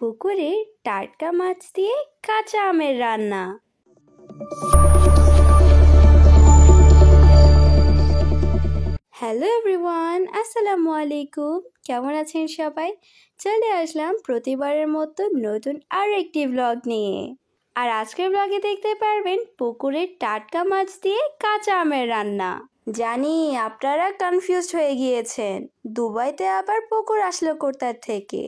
পুকুরে টাটকা মাছ দিয়ে কাঁচা আমের রান্না। হ্যালো এভরিওয়ান, আসসালামু আলাইকুম। কেমন আছেন সবাই? চলে আসলাম প্রতিবারের মতো নতুন আর একটি ব্লগ নিয়ে। আর আজকের ব্লগে দেখতে পারবেন পুকুরের টাটকা মাছ দিয়ে কাঁচা আমের রান্না। জানি আপনারা কনফিউজড হয়ে গিয়েছেন, দুবাইতে আবার পুকুর আসলো কোথার থেকে?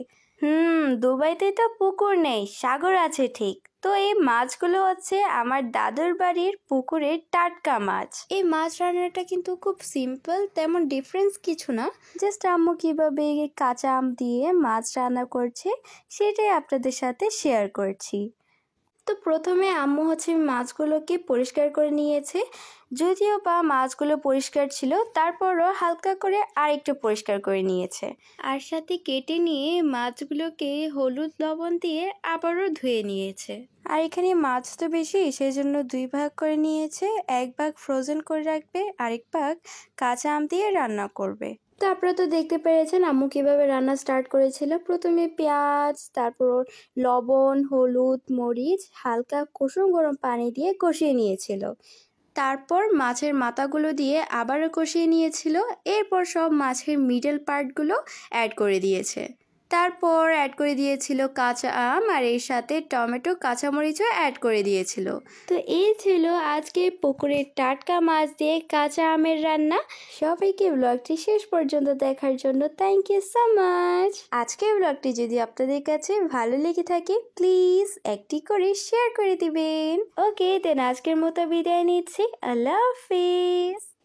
দুবাইতে তো পুকুর নেই, সাগর আছে ঠিক। তো এই মাছগুলো হচ্ছে আমার দাদুর বাড়ির পুকুরের টাটকা মাছ। এই মাছ রান্নাটা কিন্তু খুব সিম্পল, তেমন ডিফারেন্স কিছু না। জাস্ট আম্মু কিভাবে কাঁচা আম দিয়ে মাছ রান্না করছে সেটাই আপনাদের সাথে শেয়ার করছি। তো প্রথমে আম্মু হচ্ছে মাছগুলোকে পরিষ্কার করে নিয়েছে। যদিও বা মাছগুলো পরিষ্কার ছিল, তারপরও হালকা করে আরেকটু পরিষ্কার করে নিয়েছে। আর সাথে কেটে নিয়ে মাছগুলোকে হলুদ লবণ দিয়ে আবারও ধুয়ে নিয়েছে। আর এখানে মাছ তো বেশি, সেই জন্য 2 ভাগ করে নিয়েছে। 1 ভাগ ফ্রোজেন করে রাখবে, আরেক ভাগ কাঁচা আম দিয়ে রান্না করবে। তো আপনারা তো দেখতে পেরেছেন আম্মু কিভাবে রান্না স্টার্ট করেছিল। প্রথমে পেঁয়াজ, তারপর লবণ, হলুদ, মরিচ হালকা কুসুম গরম পানি দিয়ে কষিয়ে নিয়েছিল। তারপর মাছের মাথাগুলো দিয়ে আবারও কষিয়ে নিয়েছিল। এরপর সব মাছের মিডল পার্টগুলো অ্যাড করে দিয়েছে। তারপর অ্যাড করে দিয়েছিল কাঁচা আম, আর এর সাথে টমেটো, কাঁচামরিচও অ্যাড করে দিয়েছিল। তো এই ছিল আজকে পুকুরের টাটকা মাছ দিয়ে কাঁচা আমের রান্না। সবাইকে ব্লগটি শেষ পর্যন্ত দেখার জন্য থ্যাংক ইউ সো মাচ। আজকের ব্লগটি যদি আপনাদের কাছে ভালো লেগে থাকে প্লিজ একটি করে শেয়ার করে দিবেন। ওকে দেন আজকের মতো বিদায় নিচ্ছি। আল্লাহ হাফিজ।